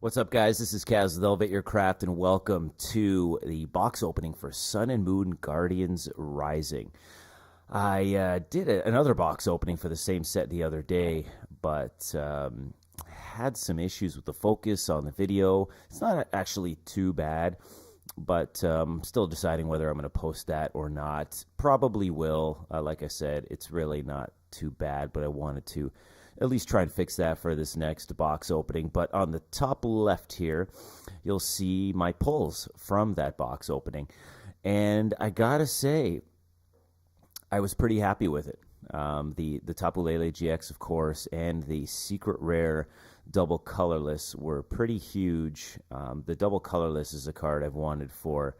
What's up, guys? This is Kaz with Elevateyourcraft, and welcome to the box opening for Sun and Moon Guardians Rising. I did another box opening for the same set the other day, but had some issues with the focus on the video. It's not actually too bad, but still deciding whether I'm going to post that or not. Probably will. Like I said, it's really not too bad, but I wanted to at least try and fix that for this next box opening. But on the top left here, you'll see my pulls from that box opening. And I gotta say, I was pretty happy with it. The Tapu Lele GX, of course, and the Secret Rare Double Colorless were pretty huge. The Double Colorless is a card I've wanted for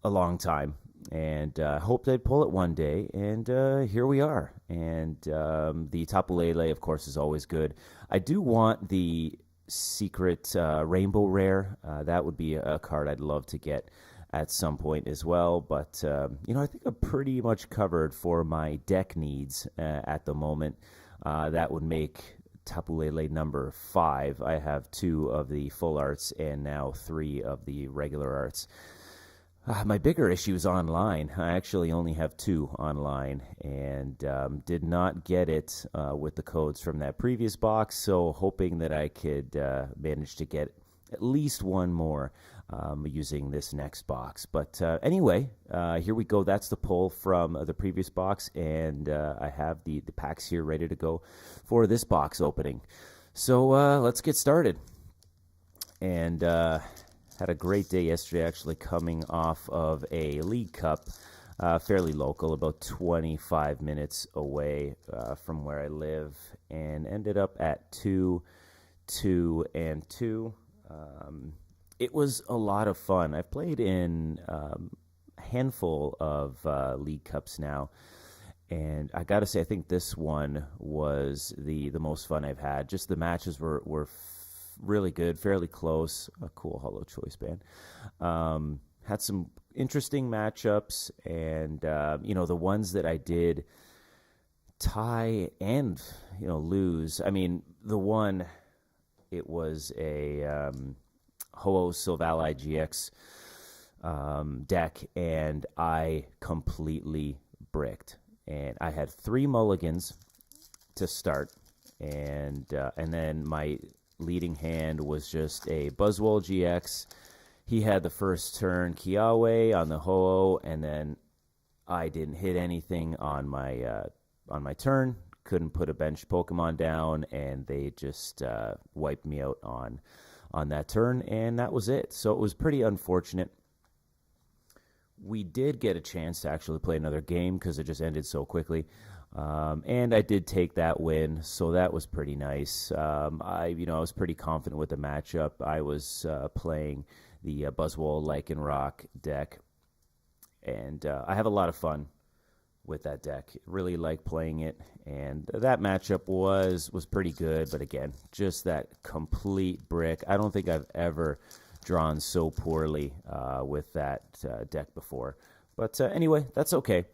a long time, and hoped I'd pull it one day, and here we are. And the Tapu Lele, of course, is always good. I do want the Secret Rainbow Rare. That would be a card I'd love to get at some point as well, but I think I'm pretty much covered for my deck needs at the moment. That would make Tapu Lele number 5. I have 2 of the full arts and now 3 of the regular arts. My bigger issue is online. I actually only have 2 online, and did not get it with the codes from that previous box, so hoping that I could manage to get at least one more using this next box. But anyway, here we go. That's the pull from the previous box, and I have the packs here ready to go for this box opening. So let's get started. And had a great day yesterday, actually, coming off of a League Cup, fairly local, about 25 minutes away from where I live, and ended up at 2-2-2. It was a lot of fun. I've played in a handful of League Cups now, and I got to say, I think this one was the most fun I've had. Just the matches were really good, fairly close. A cool Hollow Choice band. Had some interesting matchups, and the ones that I did tie and lose. I mean, the one, it was a Ho-Oh Silvally GX deck, and I completely bricked. And I had 3 mulligans to start, and then my leading hand was just a Buzzwole GX. He had the first turn Kiawe on the Ho-Oh, and then I didn't hit anything on my turn. Couldn't put a bench Pokemon down, and they just wiped me out on that turn, and that was it. So it was pretty unfortunate. We did get a chance to actually play another game because it just ended so quickly. And I did take that win, so that was pretty nice. I was pretty confident with the matchup. I was playing the Buzzwole Lycanroc deck, and I have a lot of fun with that deck. Really like playing it, and that matchup was pretty good. But again, just that complete brick. I don't think I've ever drawn so poorly with that deck before. But anyway, that's okay.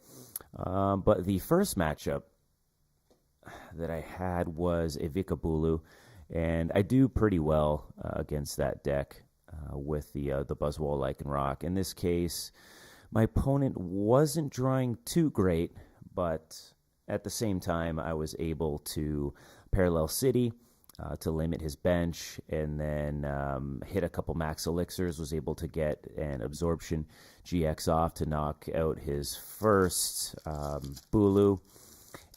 But the first matchup that I had was a Vikabulu, and I do pretty well against that deck with the Buzzwole Lycanroc. In this case, my opponent wasn't drawing too great, but at the same time, I was able to Parallel City to limit his bench, and then hit a couple max elixirs, was able to get an Absorption GX off to knock out his first Bulu.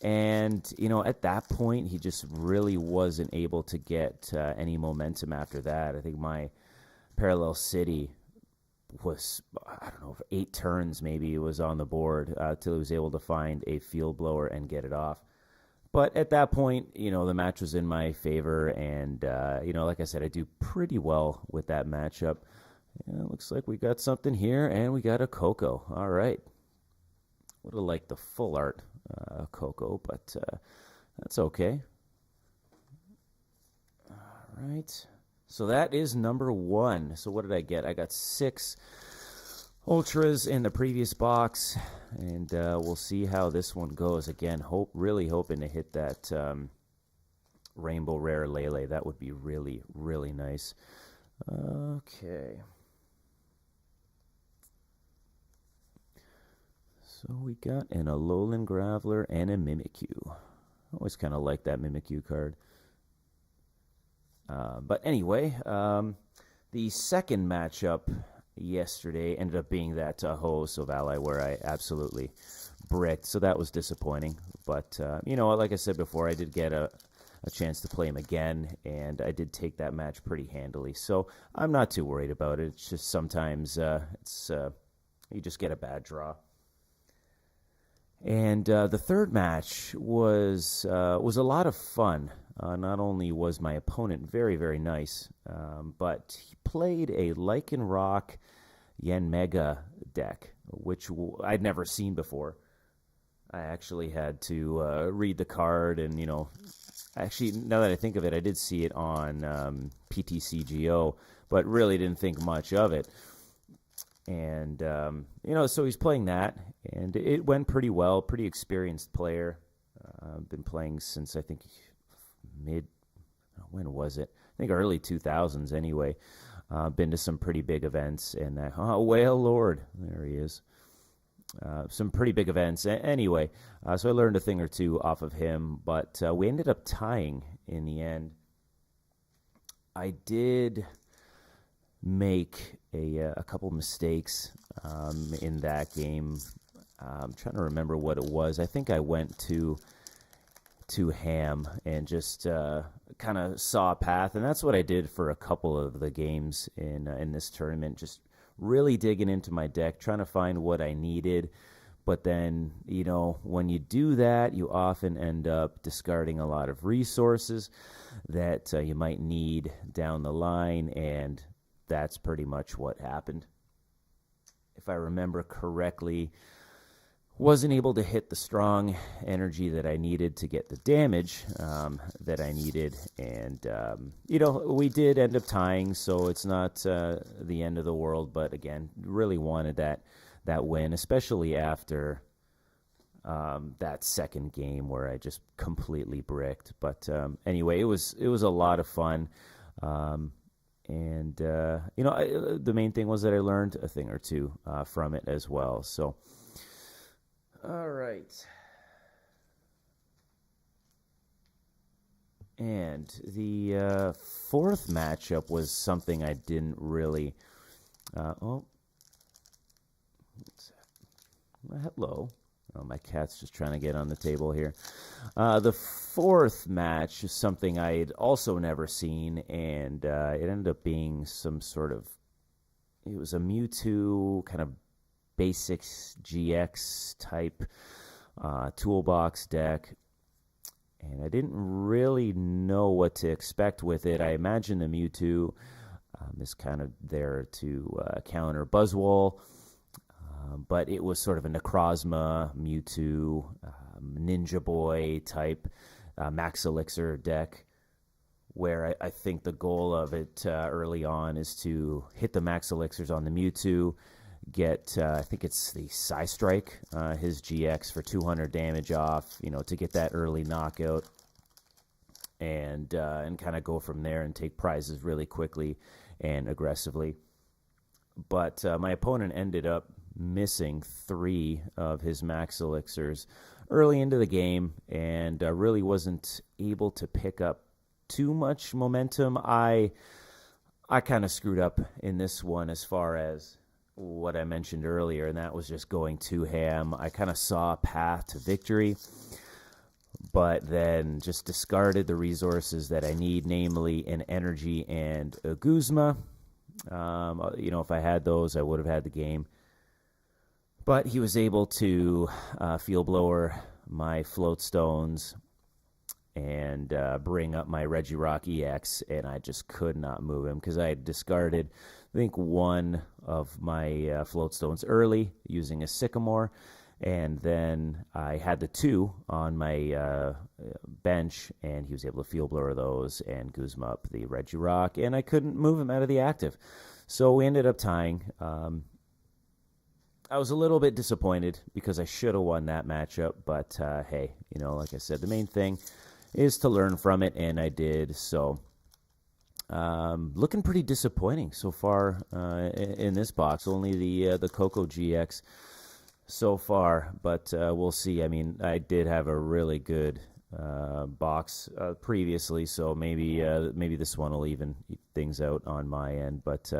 And, at that point, he just really wasn't able to get any momentum after that. I think my Parallel City was, 8 turns maybe was on the board till he was able to find a Field Blower and get it off. But at that point, the match was in my favor, and, like I said, I do pretty well with that matchup. Looks like we got something here, and we got a Coco. All right. Would have liked the full art Coco, but that's okay. All right. So that is number 1. So what did I get? I got 6 Ultras in the previous box, and we'll see how this one goes. Again, really hoping to hit that Rainbow Rare Lele. That would be really, really nice. Okay. So we got an Alolan Graveler and a Mimikyu. I always kind of like that Mimikyu card. But anyway, the second matchup yesterday ended up being that Ho-Oh Ally where I absolutely bricked. So that was disappointing. But, like I said before, I did get a chance to play him again, and I did take that match pretty handily. So I'm not too worried about it. It's just sometimes you just get a bad draw. And the third match was a lot of fun. Not only was my opponent very, very nice, but he played a Lycanroc Yanmega deck, which I'd never seen before. I actually had to read the card, and, actually, now that I think of it, I did see it on PTCGO, but really didn't think much of it. And, so he's playing that, and it went pretty well, pretty experienced player. Been playing since, I think, when was it? I think early 2000s anyway. Been to some pretty big events, and Whale Lord, there he is. Some pretty big events. Anyway, so I learned a thing or two off of him, but we ended up tying in the end. I did make a couple mistakes in that game. I'm trying to remember what it was. I think I went to ham and just kind of saw a path, and that's what I did for a couple of the games in this tournament. Just really digging into my deck, trying to find what I needed. But then, when you do that, you often end up discarding a lot of resources that you might need down the line, and that's pretty much what happened. If I remember correctly, wasn't able to hit the strong energy that I needed to get the damage that I needed. And, we did end up tying, so it's not the end of the world. But, again, really wanted that win, especially after that second game where I just completely bricked. But, anyway, it was a lot of fun. The main thing was that I learned a thing or two from it as well. So, all right. And the fourth matchup was something I didn't really... what's that? Hello. Oh, my cat's just trying to get on the table here. The fourth match is something I had also never seen, and it ended up being some sort of... It was a Mewtwo kind of basics GX type toolbox deck, and I didn't really know what to expect with it. I imagine the Mewtwo is kind of there to counter Buzzwole, but it was sort of a Necrozma, Mewtwo, Ninja Boy type Max Elixir deck, where I think the goal of it early on is to hit the Max Elixirs on the Mewtwo, get, I think it's the Psystrike, his GX for 200 damage off, to get that early knockout, and kind of go from there and take prizes really quickly and aggressively. But my opponent ended up missing 3 of his Max Elixirs early into the game, and really wasn't able to pick up too much momentum. I kind of screwed up in this one as far as what I mentioned earlier, and that was just going too ham. I kind of saw a path to victory, but then just discarded the resources that I need, namely an energy and a Guzma. If I had those, I would have had the game. But he was able to Field Blower my Float Stones and bring up my Regirock EX, and I just could not move him because I had discarded, I think, one of my Float Stones early using a Sycamore, and then I had the 2 on my bench, and he was able to Field Blower those and Guzma up the Regirock, and I couldn't move him out of the active. So we ended up tying. I was a little bit disappointed because I should have won that matchup, but hey, like I said, the main thing is to learn from it, and I did. So looking pretty disappointing so far in this box. Only the Coco GX so far, but we'll see. I mean, I did have a really good box previously, so maybe this one will even things out on my end. But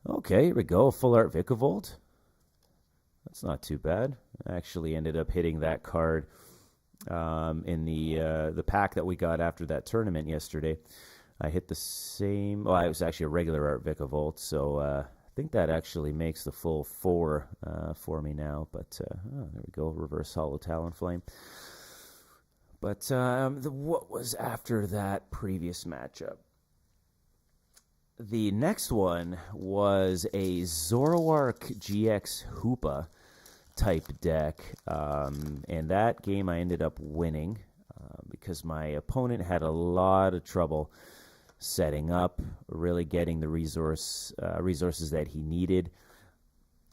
okay, here we go. Full Art Vikavolt. That's not too bad. I actually ended up hitting that card in the pack that we got after that tournament yesterday. I hit the same. Well, it was actually a regular Art Vikavolt, so I think that actually makes the full 4 for me now. But there we go, Reverse Hollow Talonflame. But what was after that previous matchup? The next one was a Zoroark GX Hoopa type deck, and that game I ended up winning because my opponent had a lot of trouble setting up, really getting the resources that he needed.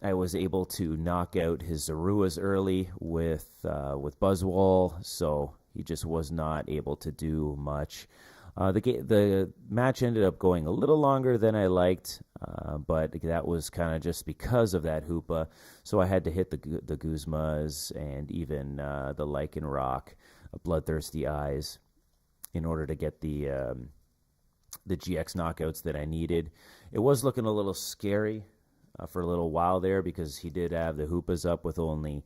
I was able to knock out his Zoruas early with Buzzwole, so he just was not able to do much. The match ended up going a little longer than I liked, but that was kind of just because of that Hoopa. So I had to hit the Guzmas and even the Lycanroc, Bloodthirsty Eyes, in order to get the GX knockouts that I needed. It was looking a little scary for a little while there because he did have the Hoopas up with only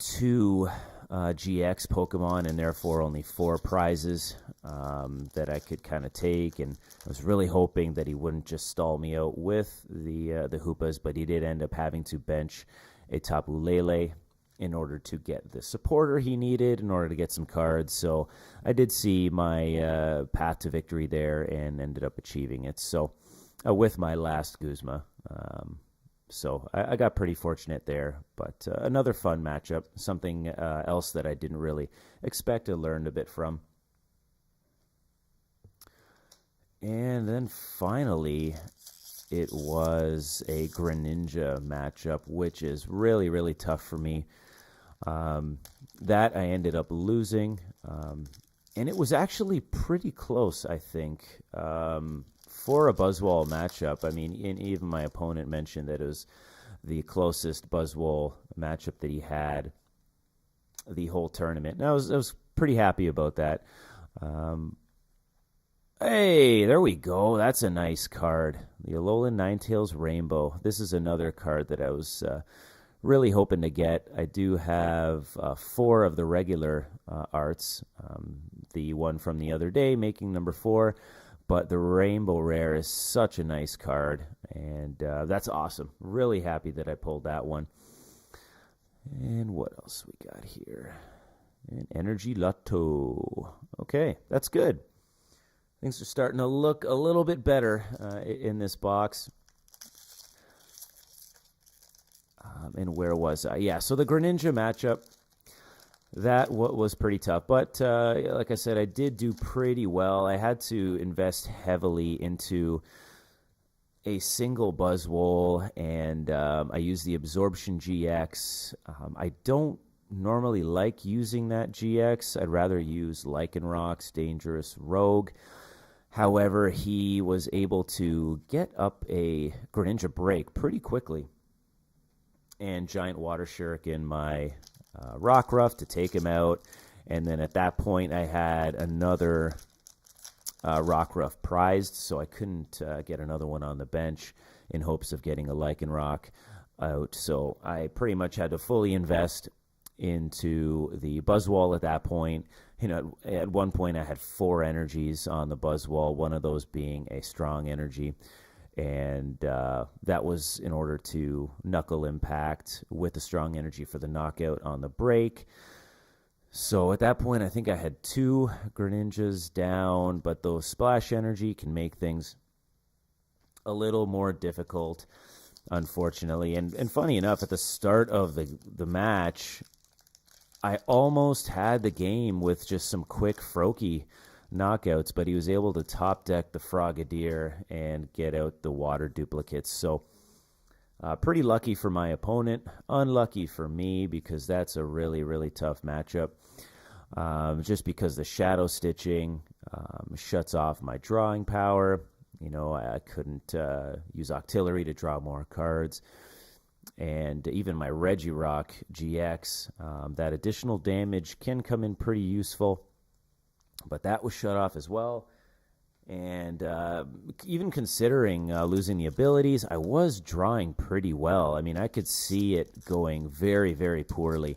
2 GX Pokemon and therefore only 4 prizes that I could kind of take, and I was really hoping that he wouldn't just stall me out with the Hoopas, but he did end up having to bench a Tapu Lele in order to get the supporter he needed in order to get some cards. So I did see my path to victory there and ended up achieving it. So with my last Guzma. So I got pretty fortunate there, but another fun matchup, something else that I didn't really expect to learn a bit from. And then finally, it was a Greninja matchup, which is really, really tough for me. That I ended up losing, and it was actually pretty close, I think. For a Buzzwole matchup, I mean, even my opponent mentioned that it was the closest Buzzwole matchup that he had the whole tournament. And I was pretty happy about that. Hey, there we go. That's a nice card. The Alolan Ninetales Rainbow. This is another card that I was really hoping to get. I do have 4 of the regular arts. The one from the other day making number 4. But the Rainbow Rare is such a nice card, and that's awesome. Really happy that I pulled that one. And what else we got here? An Energy Lotto. Okay, that's good. Things are starting to look a little bit better in this box. And where was I? Yeah, so the Greninja matchup. That was pretty tough, but like I said, I did do pretty well. I had to invest heavily into a single Buzzwole, and I used the Absorption GX. I don't normally like using that GX. I'd rather use Lycanroc's Dangerous Rogue. However, he was able to get up a Greninja break pretty quickly, and Giant Water Shuriken my Rockruff to take him out, and then at that point I had another Rockruff prized, so I couldn't get another one on the bench in hopes of getting a Lycanroc out. So I pretty much had to fully invest into the Buzzwole at that point. You know, at one point I had 4 energies on the Buzzwole, one of those being a strong energy. And that was in order to knuckle impact with the strong energy for the knockout on the break. So at that point, I think I had 2 Greninjas down, but those splash energy can make things a little more difficult, unfortunately. And funny enough, at the start of the match, I almost had the game with just some quick Froakie knockouts, but he was able to top deck the Frogadier and get out the water duplicates. So pretty lucky for my opponent, unlucky for me because that's a really, really tough matchup. just because the shadow stitching shuts off my drawing power. I couldn't use Octillery to draw more cards. And even my Regirock GX, that additional damage can come in pretty useful. But that was shut off as well. And even considering losing the abilities, I was drawing pretty well. I mean, I could see it going very, very poorly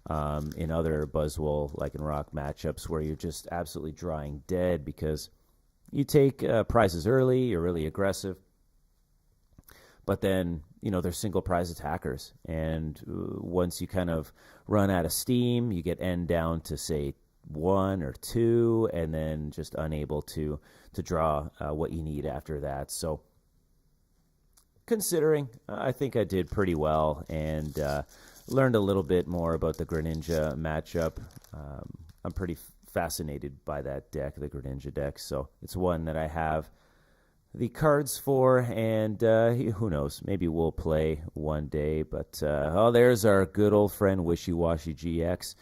in other Buzzwole Lycanroc matchups where you're just absolutely drawing dead because you take prizes early, you're really aggressive. But then, they're single prize attackers. And once you kind of run out of steam, you get end down to, say, 1 or 2, and then just unable to draw what you need after that. So considering, I think I did pretty well and learned a little bit more about the Greninja matchup. I'm pretty fascinated by that deck, the Greninja deck. So it's one that I have the cards for, and who knows, maybe we'll play one day. But there's our good old friend Wishy Washy GX.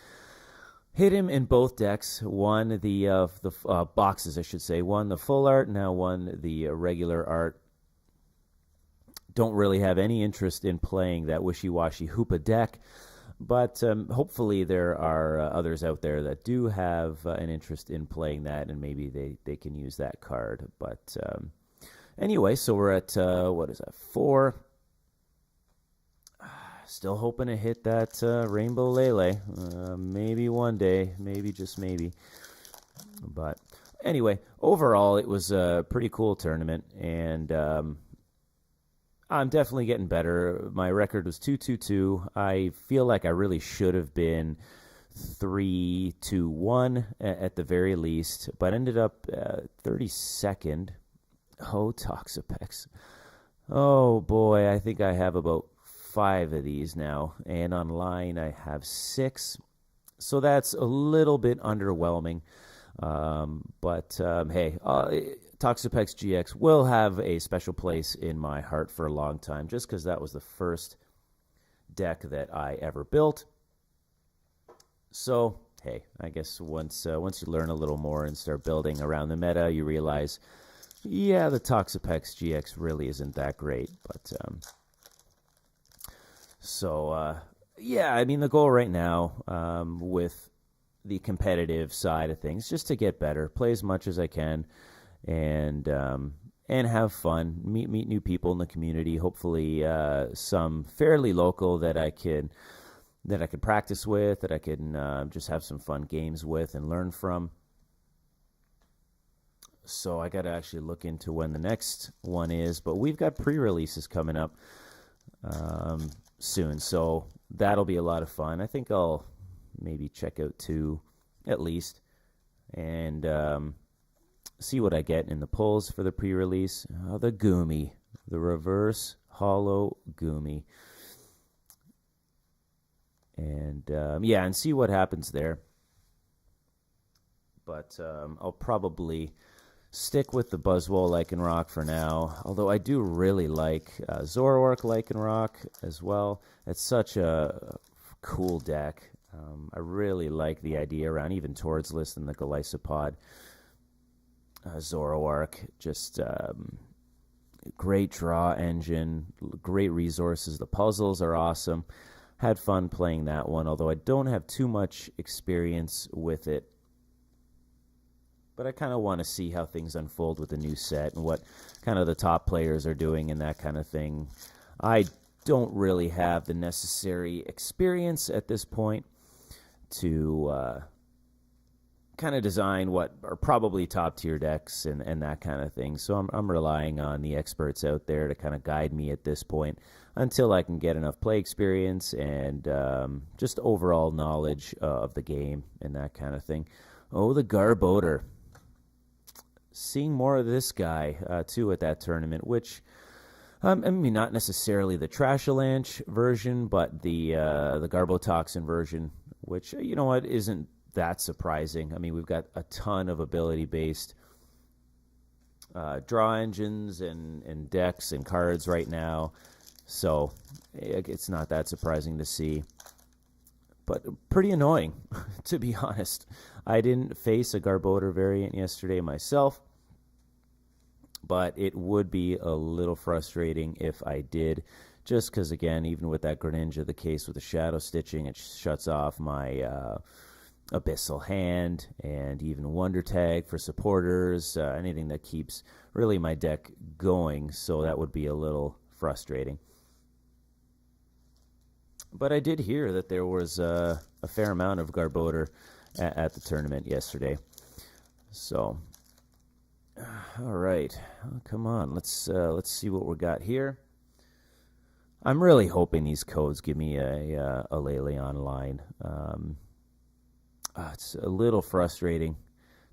Hit him in both decks. One, the boxes, I should say. One, the full art. Now one, the regular art. Don't really have any interest in playing that wishy-washy Hoopa deck. But hopefully there are others out there that do have an interest in playing that, and maybe they can use that card. But anyway, so we're at, 4. Still hoping to hit that Rainbow Lele. Maybe one day. Maybe, just maybe. But anyway, overall, it was a pretty cool tournament. And I'm definitely getting better. My record was 2-2-2. I feel like I really should have been 3-2-1 at the very least. But ended up 32nd. Oh, Toxapex. Oh, boy. I think I have about 5 of these now, and online I have 6, so that's a little bit underwhelming. But hey, Toxapex GX will have a special place in my heart for a long time, just because that was the first deck that I ever built. So hey, I guess once you learn a little more and start building around the meta, you realize, yeah, the Toxapex GX really isn't that great, but So, yeah, I mean, the goal right now with the competitive side of things, just to get better, play as much as I can, and have fun, meet new people in the community. Hopefully, some fairly local that I could practice with, that I can just have some fun games with and learn from. So I got to actually look into when the next one is, but we've got pre-releases coming up soon, so that'll be a lot of fun. I think I'll maybe check out 2 at least, and see what I get in the pulls for the pre-release. The Goomy, the reverse hollow Goomy, and and see what happens there. But I'll probably stick with the Buzzwole Lycanroc for now, although I do really like Zoroark Lycanroc as well. It's such a cool deck. I really like the idea around even Tordsless and the Golisopod. Zoroark, just great draw engine, great resources. The puzzles are awesome. Had fun playing that one, although I don't have too much experience with it. But I kind of want to see how things unfold with the new set and what kind of the top players are doing and that kind of thing. I don't really have the necessary experience at this point to kind of design what are probably top tier decks and that kind of thing. So I'm relying on the experts out there to kind of guide me at this point until I can get enough play experience and just overall knowledge of the game and that kind of thing. Oh, the Garbodor. Seeing more of this guy, too, at that tournament, which, I mean, not necessarily the Trashalanche version, but the Garbotoxin version, which, you know what, isn't that surprising. I mean, we've got a ton of ability-based draw engines and decks and cards right now, so it's not that surprising to see. but pretty annoying, to be honest. I didn't face a Garbodor variant yesterday myself, but it would be a little frustrating if I did, just because, again, even with that Greninja, the case with the Shadow Stitching, it shuts off my Abyssal Hand and even Wonder Tag for supporters, anything that keeps really my deck going, so that would be a little frustrating. But I did hear that there was a fair amount of Garbodor at the tournament yesterday. So, all right, come on, let's see what we got here. I'm really hoping these codes give me a Lele online. It's a little frustrating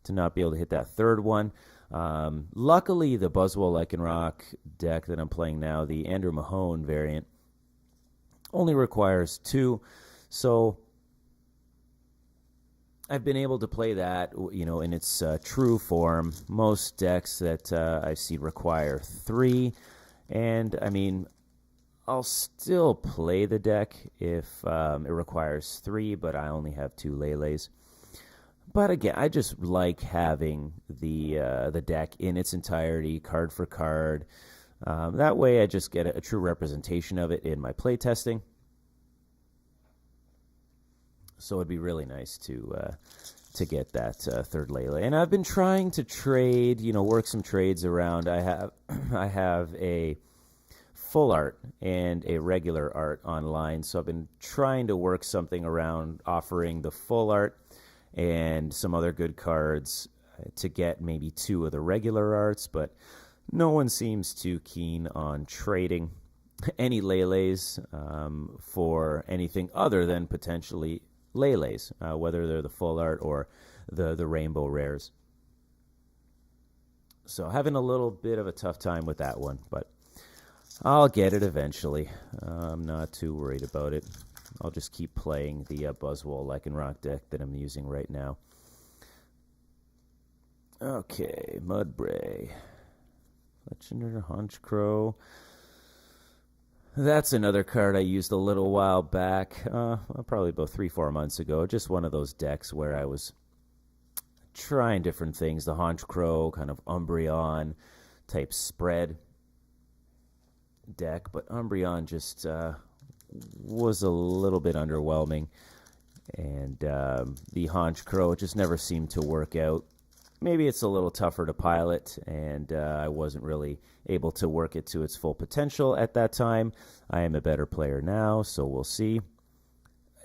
to not be able to hit that third one. Luckily, the Buzzwole Lycanroc deck that I'm playing now, the Andrew Mahone variant, only requires 2, so I've been able to play that, in its true form. Most decks that I see require 3, and I mean, I'll still play the deck if it requires 3, but I only have 2 Leles. But again, I just like having the deck in its entirety, card for card. That way I just get a true representation of it in my playtesting. So it'd be really nice to get that third Lele. And I've been trying to trade, work some trades around. I have a full art and a regular art online, so I've been trying to work something around offering the full art and some other good cards to get maybe 2 of the regular arts, but no one seems too keen on trading any Leles for anything other than potentially Leles, whether they're the full art or the rainbow rares. So having a little bit of a tough time with that one, but I'll get it eventually. I'm not too worried about it. I'll just keep playing the Buzzwole Lycanroc deck that I'm using right now. Okay, Mudbray. Legendary Honchkrow. That's another card I used a little while back, probably about 3-4 months ago. Just one of those decks where I was trying different things. The Honchkrow, kind of Umbreon type spread deck, but Umbreon just was a little bit underwhelming, and the Honchkrow just never seemed to work out. Maybe it's a little tougher to pilot, and I wasn't really able to work it to its full potential at that time. I am a better player now, so we'll see.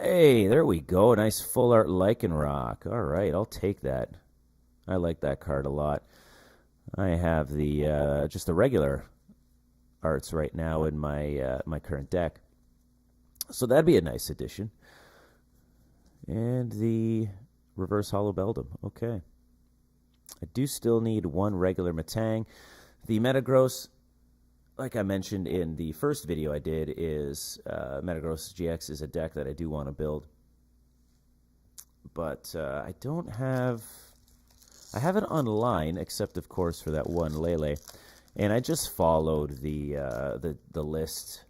Hey, there we go. Nice full art Lycanroc. All right, I'll take that. I like that card a lot. I have the just the regular arts right now in my my current deck, so that'd be a nice addition. And the reverse Hollow Beldum. Okay. I do still need 1 regular Metang. The Metagross, like I mentioned in the first video I did, is Metagross GX is a deck that I do want to build. But I don't have... I have it online, except, of course, for that 1 Lele. And I just followed the list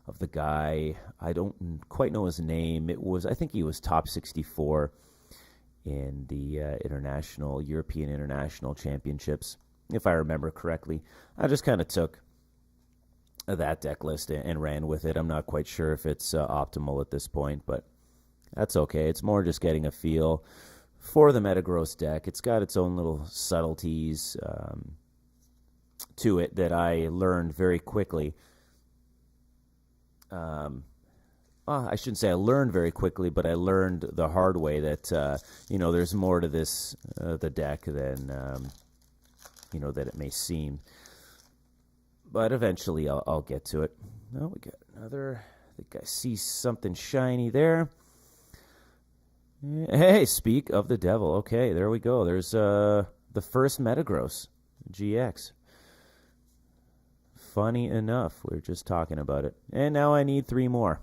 of the guy. I don't quite know his name. I think he was top 64 in the European International Championships, if I remember correctly. I just kind of took that deck list and ran with it. I'm not quite sure if it's optimal at this point, but that's okay. It's more just getting a feel for the Metagross deck. It's got its own little subtleties to it that I learned very quickly. I shouldn't say I learned very quickly, but I learned the hard way that, there's more to this, the deck than, that it may seem. But eventually I'll get to it. Oh, we got another. I think I see something shiny there. Hey, speak of the devil. Okay, there we go. There's the first Metagross GX. Funny enough, we were just talking about it. And now I need 3 more.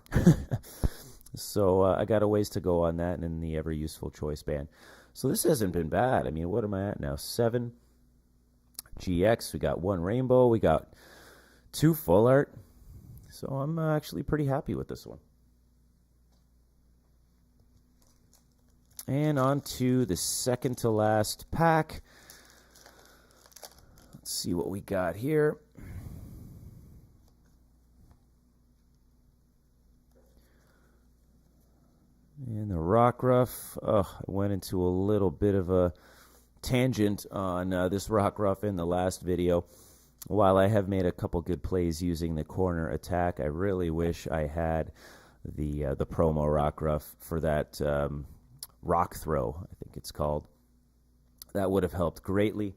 So I got a ways to go on that and in the ever-useful choice band. So this hasn't been bad. I mean, what am I at now? 7 GX. We got 1 rainbow. We got 2 full art. So I'm actually pretty happy with this one. And on to the second to last pack. Let's see what we got here. And the Rockruff. I went into a little bit of a tangent on this Rockruff in the last video. While I have made a couple good plays using the corner attack, I really wish I had the promo Rockruff for that rock throw, I think it's called. That would have helped greatly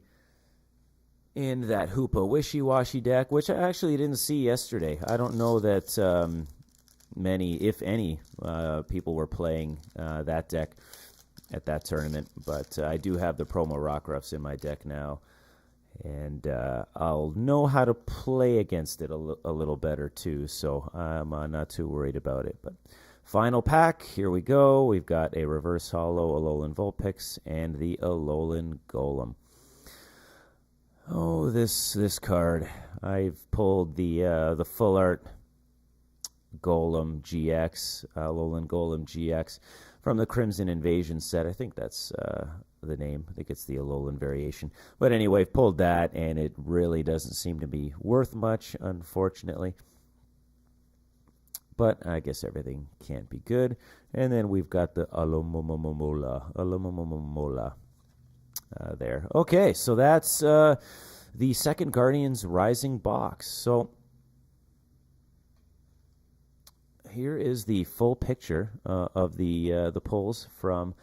in that Hoopa Wishy-Washy deck, which I actually didn't see yesterday. I don't know that many, if any, people were playing that deck at that tournament, but I do have the promo Rockruffs in my deck now, and I'll know how to play against it a little better too, so I'm not too worried about it. But final pack, here we go. We've got a reverse holo Alolan Vulpix and the Alolan Golem. Oh, this card. I've pulled the full art Golem GX, Alolan Golem GX from the Crimson Invasion set. I think that's the name. I think it's the Alolan variation. But anyway, pulled that, and it really doesn't seem to be worth much, unfortunately. But I guess everything can't be good. And then we've got the Alomomola there. Okay, so that's the second Guardians Rising box. So here is the full picture of the pulls from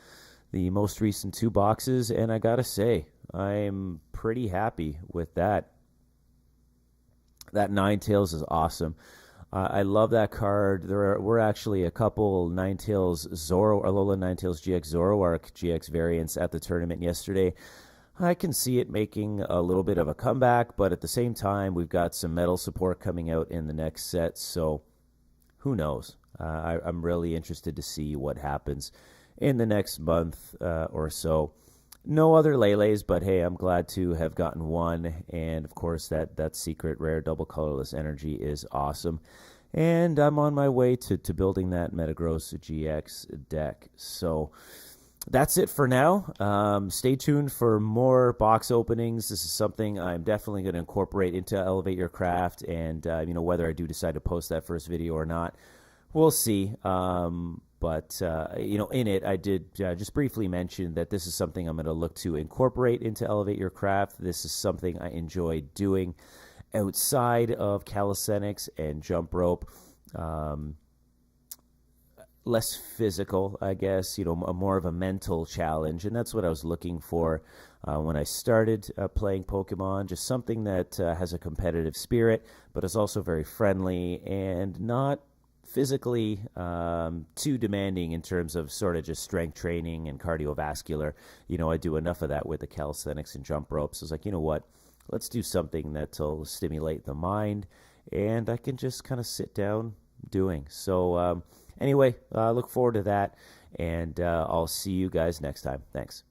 the most recent two boxes, and I gotta say, I'm pretty happy with that. That Ninetales is awesome. I love that card. There were actually a couple Ninetales Alolan Ninetales GX Zoroark GX variants at the tournament yesterday. I can see it making a little bit of a comeback, but at the same time, we've got some metal support coming out in the next set, so who knows? I'm really interested to see what happens in the next month or so. No other Lele's, but hey, I'm glad to have gotten one. And of course, that secret rare double colorless energy is awesome. And I'm on my way to building that Metagross GX deck. So that's it for now. Stay tuned for more box openings. This is something I'm definitely going to incorporate into Elevate Your Craft. And, whether I do decide to post that first video or not, we'll see. But in it, I did just briefly mention that this is something I'm going to look to incorporate into Elevate Your Craft. This is something I enjoy doing outside of calisthenics and jump rope. Less physical, I guess, more of a mental challenge. And that's what I was looking for when I started playing Pokemon. Just something that has a competitive spirit, but is also very friendly and not physically too demanding in terms of sort of just strength training and cardiovascular. I do enough of that with the calisthenics and jump ropes. I was like, you know what? Let's do something that'll stimulate the mind, and I can just kind of sit down doing. So anyway, look forward to that, and I'll see you guys next time. Thanks.